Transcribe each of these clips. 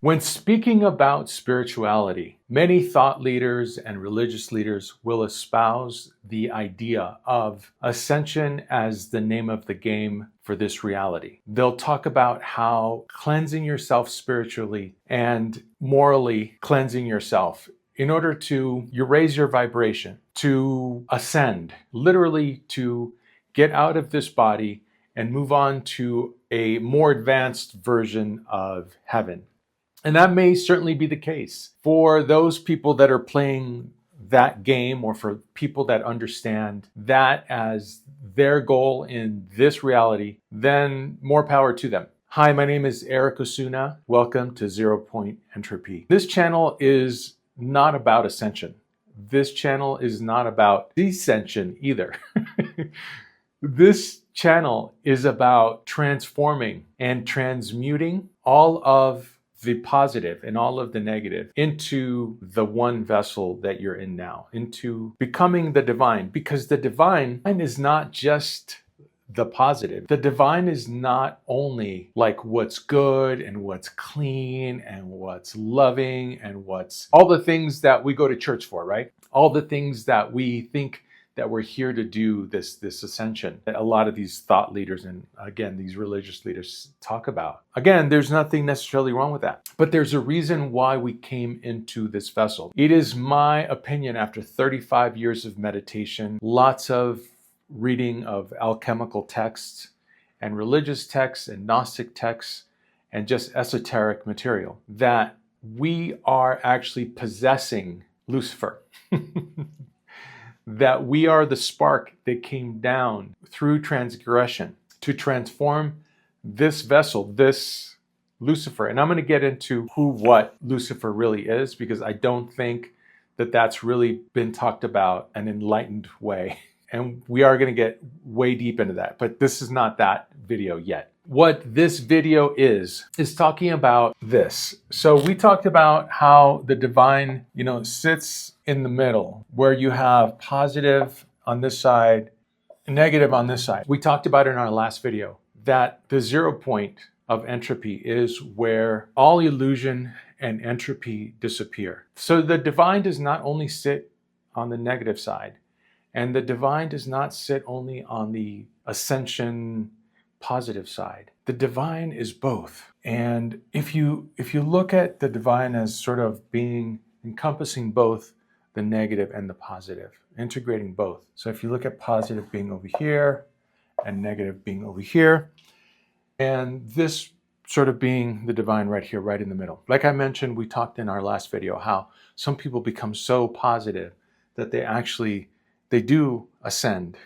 When speaking about spirituality, many thought leaders and religious leaders will espouse the idea of ascension as the name of the game for this reality. They'll talk about how cleansing yourself spiritually and morally cleansing yourself in order to raise your vibration, to ascend, literally to get out of this body and move on to a more advanced version of heaven. And that may certainly be the case for those people that are playing that game, or for people that understand that as their goal in this reality. Then more power to them. Hi, my name is Osuna. Welcome to Zero Point Entropy. This channel is not about ascension. This channel is not about descension either. This channel is about transforming and transmuting all of the positive and all of the negative into the one vessel that you're in now, into becoming the divine. Because the divine is not just the positive. The divine is not only like what's good and what's clean and what's loving and what's all the things that we go to church for, right? All the things that we think that we're here to do, this ascension that a lot of these thought leaders and again, these religious leaders talk about. Again, there's nothing necessarily wrong with that, but there's a reason why we came into this vessel. It is my opinion, after 35 years of meditation, lots of reading of alchemical texts and religious texts and Gnostic texts and just esoteric material, that we are actually possessing Lucifer. That we are the spark that came down through transgression to transform this vessel, this Lucifer. And I'm going to get into what Lucifer really is, because I don't think that that's really been talked about an enlightened way. And we are going to get way deep into that, but this is not that video yet. What this video is talking about this. So we talked about how the divine, sits in the middle, where you have positive on this side, negative on this side. We talked about in our last video that the 0 point of entropy is where all illusion and entropy disappear. So the divine does not only sit on the negative side, and the divine does not sit only on the ascension positive side. The divine is both. And if you look at the divine as sort of being encompassing both the negative and the positive, integrating both. So if you look at positive being over here and negative being over here, and this sort of being the divine right here, right in the middle. Like I mentioned, we talked in our last video how some people become so positive that they do ascend,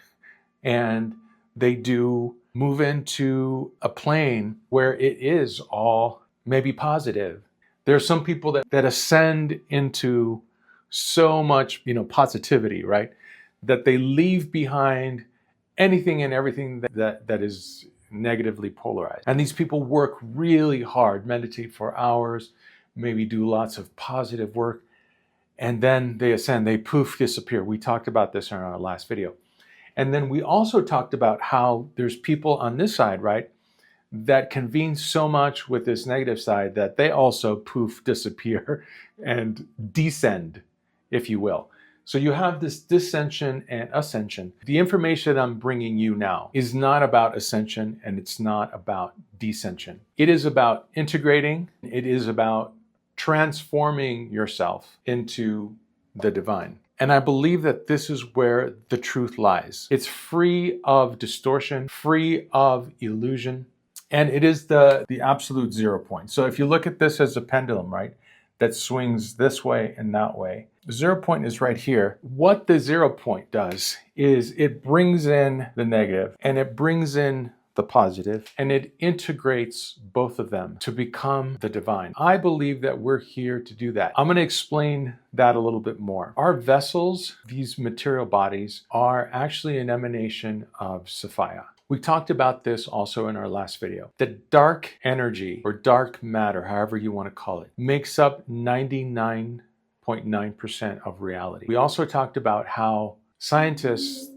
and they do move into a plane where it is all maybe positive. There are some people that ascend into so much, positivity, right? That they leave behind anything and everything that is negatively polarized. And these people work really hard, meditate for hours, maybe do lots of positive work, and then they ascend, they poof, disappear. We talked about this in our last video. And then we also talked about how there's people on this side, right, that convene so much with this negative side that they also poof, disappear and descend, if you will. So you have this dissension and ascension. The information I'm bringing you now is not about ascension, and it's not about descension. It is about integrating. It is about transforming yourself into the divine. And I believe that this is where the truth lies. It's free of distortion, free of illusion, and it is the absolute 0 point. So if you look at this as a pendulum, right, that swings this way and that way, the 0 point is right here. What the 0 point does is it brings in the negative and it brings in the positive, and it integrates both of them to become the divine. I believe that we're here to do that. I'm going to explain that a little bit more. Our vessels, these material bodies, are actually an emanation of Sophia. We talked about this also in our last video. The dark energy, or dark matter, however you want to call it, makes up 99.9% of reality. We also talked about how scientists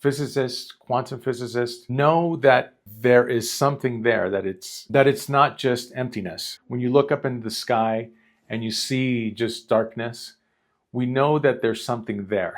physicists, quantum physicists know that there is something there, that it's not just emptiness. When you look up into the sky and you see just darkness, we know that there's something there.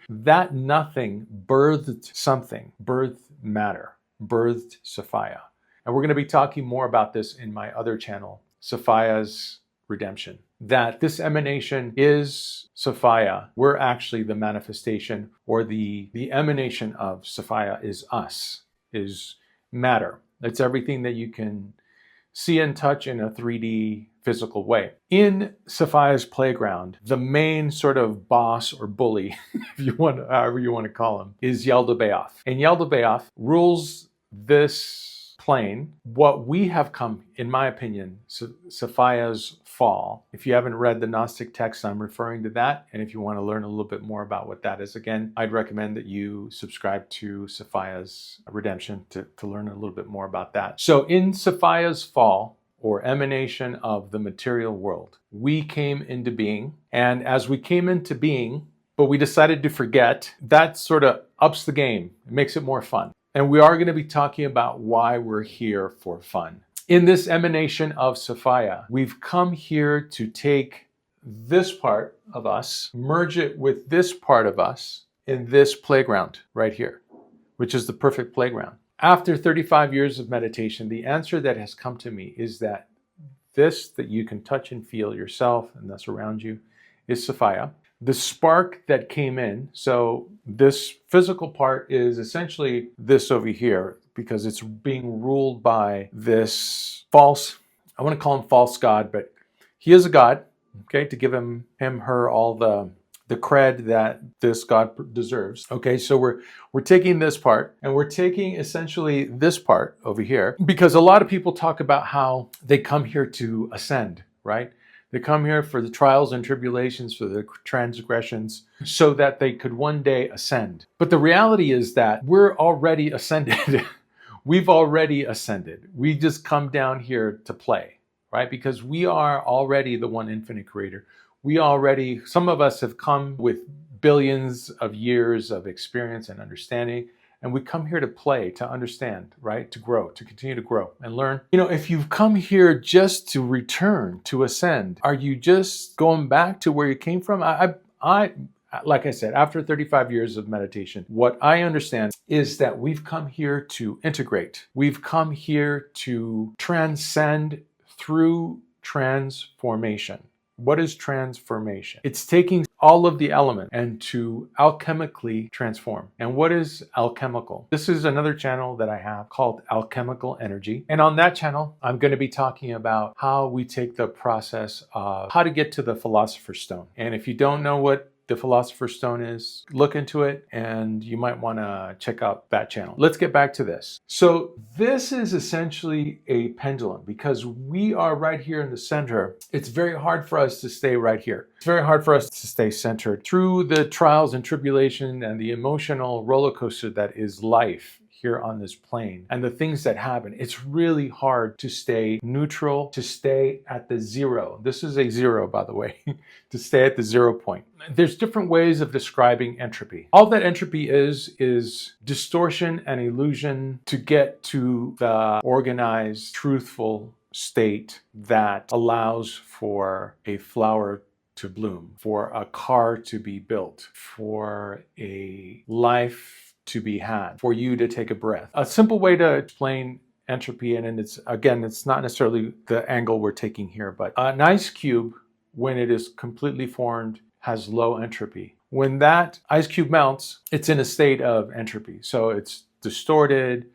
That nothing birthed something, birthed matter, birthed Sophia. And we're going to be talking more about this in my other channel, Sophia's Redemption. That this emanation is Sophia. We're actually the manifestation, or the emanation of Sophia is us, is matter. It's everything that you can see and touch in a 3D physical way. In Sophia's playground, the main sort of boss or bully, if you want, however you want to call him, is Yaldabaoth. And Yaldabaoth rules this plane. What we have come, in my opinion, Sophia's fall. If you haven't read the Gnostic text, I'm referring to that. And if you want to learn a little bit more about what that is, again, I'd recommend that you subscribe to Sophia's Redemption to learn a little bit more about that. So in Sophia's fall, or emanation of the material world, we came into being. And as we came into being, but we decided to forget, that sort of ups the game. It makes it more fun. And we are going to be talking about why we're here for fun. In this emanation of Sophia, we've come here to take this part of us, merge it with this part of us in this playground right here, which is the perfect playground. After 35 years of meditation, the answer that has come to me is that this that you can touch and feel yourself and that's around you is Sophia. The spark that came in, so this physical part is essentially this over here because it's being ruled by this false, I want to call him false god, but he is a god, okay, to give him, her, all the cred that this god deserves. Okay, so we're taking this part and we're taking essentially this part over here because a lot of people talk about how they come here to ascend, right? They come here for the trials and tribulations, for the transgressions, so that they could one day ascend. But the reality is that we're already ascended. We've already ascended. We just come down here to play, right? Because we are already the one infinite creator. We already, some of us have come with billions of years of experience and understanding, and we come here to play, to understand, right? To grow, to continue to grow and learn. You know, if you've come here just to return, to ascend, are you just going back to where you came from? I like I said, after 35 years of meditation, what I understand is that we've come here to integrate. We've come here to transcend through transformation. What is transformation? It's taking all of the elements and to alchemically transform. And what is alchemical? This is another channel that I have called Alchemical Energy. And on that channel, I'm going to be talking about how we take the process of how to get to the Philosopher's Stone. And if you don't know what the Philosopher's Stone is, look into it and you might want to check out that channel. Let's get back to this. So this is essentially a pendulum because we are right here in the center. It's very hard for us to stay right here. It's very hard for us to stay centered through the trials and tribulation and the emotional roller coaster that is life here on this plane and the things that happen. It's really hard to stay neutral, to stay at the zero. This is a zero, by the way, to stay at the 0 point. There's different ways of describing entropy. All that entropy is distortion and illusion to get to the organized, truthful state that allows for a flower to bloom, for a car to be built, for a life to be had, for you to take a breath. A simple way to explain entropy, and it's not necessarily the angle we're taking here, but an ice cube, when it is completely formed, has low entropy. When that ice cube melts, it's in a state of entropy. So it's distorted,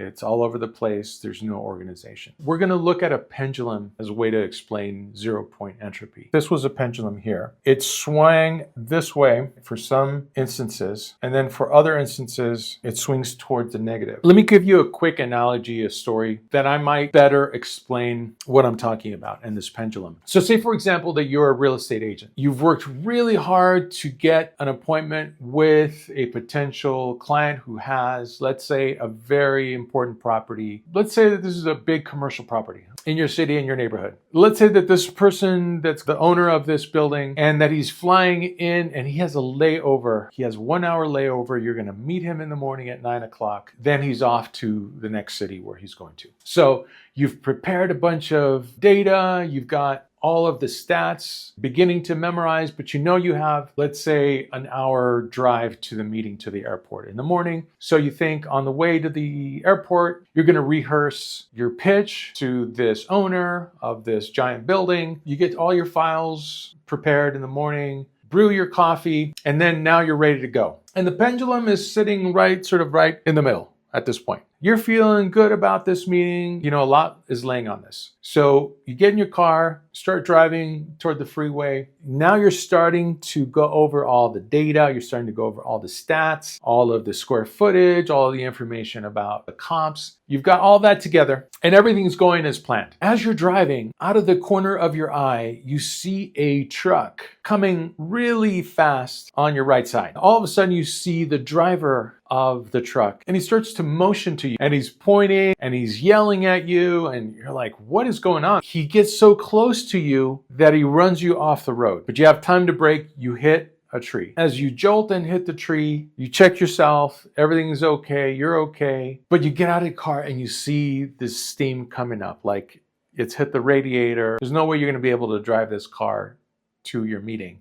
it's all over the place, there's no organization. We're going to look at a pendulum as a way to explain 0 point entropy. This was a pendulum here. It swung this way for some instances, and then for other instances, it swings towards the negative. Let me give you a quick analogy, a story that I might better explain what I'm talking about in this pendulum. So say, for example, that you're a real estate agent. You've worked really hard to get an appointment with a potential client who has, let's say, a very important property. Let's say that this is a big commercial property. in your city, in your neighborhood. Let's say that this person that's the owner of this building and that he's flying in and he has a layover. He has 1 hour layover. You're going to meet him in the morning at 9 o'clock. Then he's off to the next city where he's going to. So you've prepared a bunch of data. You've got all of the stats beginning to memorize, but you know you have, let's say, an hour drive to the meeting to the airport in the morning. So you think on the way to the airport, you're going to rehearse your pitch to this owner of this giant building. You get all your files prepared in the morning, brew your coffee, and then now you're ready to go. And the pendulum is sitting right in the middle at this point. You're feeling good about this meeting. You know, a lot is laying on this. So you get in your car, start driving toward the freeway. Now you're starting to go over all the data. You're starting to go over all the stats, all of the square footage, all the information about the comps. You've got all that together and everything's going as planned. As you're driving, out of the corner of your eye, you see a truck coming really fast on your right side. All of a sudden you see the driver of the truck and he starts to motion to you and he's pointing and he's yelling at you and you're like, what is going on? He gets so close to you that he runs you off the road, but you have time to brake. You hit a tree. As you jolt and hit the tree, you check yourself, everything's okay, you're okay, but you get out of the car and you see this steam coming up, like it's hit the radiator. There's no way you're going to be able to drive this car to your meeting.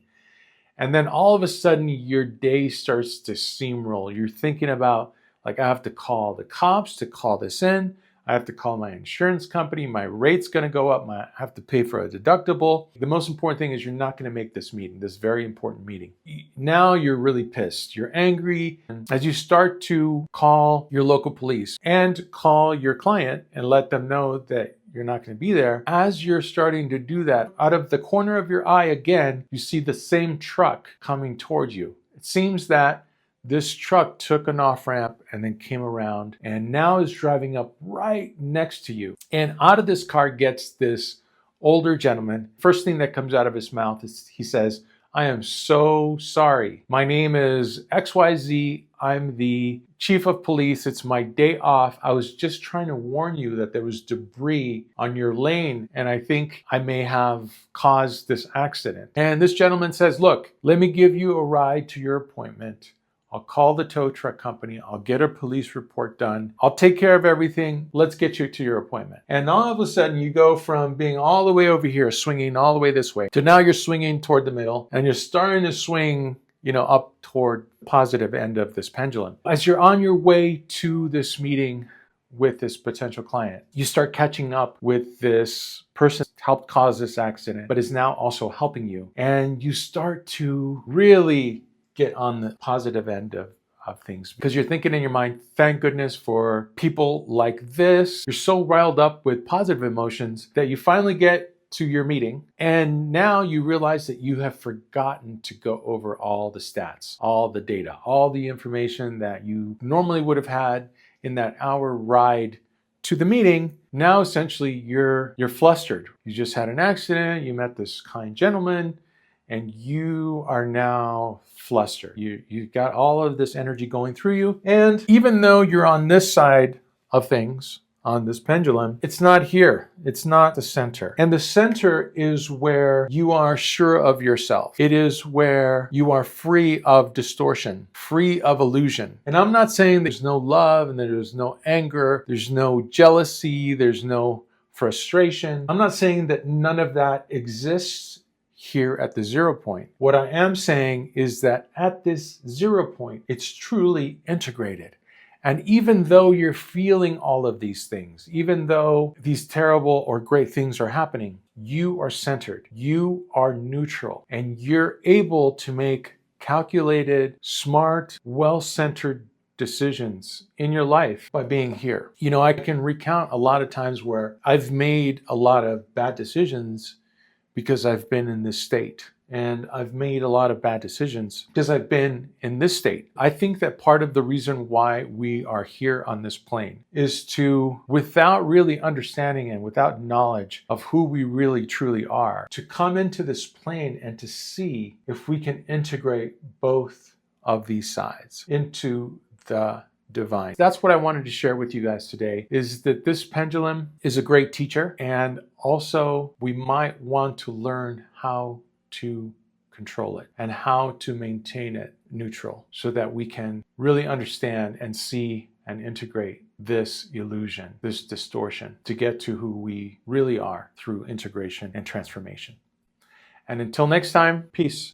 And then all of a sudden your day starts to steamroll. You're thinking about, like, I have to call the cops to call this in. I have to call my insurance company. My rate's going to go up. I have to pay for a deductible. The most important thing is you're not going to make this meeting, this very important meeting. Now you're really pissed. You're angry. And as you start to call your local police and call your client and let them know that you're not going to be there, as you're starting to do that, out of the corner of your eye again, you see the same truck coming towards you. It seems that this truck took an off-ramp and then came around and now is driving up right next to you. And out of this car gets this older gentleman. First thing that comes out of his mouth is he says, I am so sorry. My name is XYZ. I'm the chief of police. It's my day off. I was just trying to warn you that there was debris on your lane and I think I may have caused this accident. And this gentleman says, look, let me give you a ride to your appointment. I'll call the tow truck company. I'll get a police report done. I'll take care of everything. Let's get you to your appointment. And all of a sudden you go from being all the way over here, swinging all the way this way, to now you're swinging toward the middle and you're starting to swing, up toward the positive end of this pendulum. As you're on your way to this meeting with this potential client, you start catching up with this person who helped cause this accident, but is now also helping you. And you start to really get on the positive end of things because you're thinking in your mind, thank goodness for people like this. You're so riled up with positive emotions that you finally get to your meeting and now you realize that you have forgotten to go over all the stats, all the data, all the information that you normally would have had in that hour ride to the meeting. Now essentially you're flustered. You just had an accident, you met this kind gentleman, and you are now flustered. You got all of this energy going through you. And even though you're on this side of things, on this pendulum, it's not here. It's not the center. And the center is where you are sure of yourself. It is where you are free of distortion, free of illusion. And I'm not saying there's no love and there's no anger, there's no jealousy, there's no frustration. I'm not saying that none of that exists here at the 0 point. What I am saying is that at this 0 point, it's truly integrated. And even though you're feeling all of these things, even though these terrible or great things are happening, you are centered, you are neutral, and you're able to make calculated, smart, well-centered decisions in your life by being here. I can recount a lot of times where I've made a lot of bad decisions because I've been in this state. And I've made a lot of bad decisions because I've been in this state. I think that part of the reason why we are here on this plane is to, without really understanding and without knowledge of who we really truly are, to come into this plane and to see if we can integrate both of these sides into the divine. That's what I wanted to share with you guys today, is that this pendulum is a great teacher, and also we might want to learn how to control it and how to maintain it neutral so that we can really understand and see and integrate this illusion, this distortion, to get to who we really are through integration and transformation. And until next time, peace.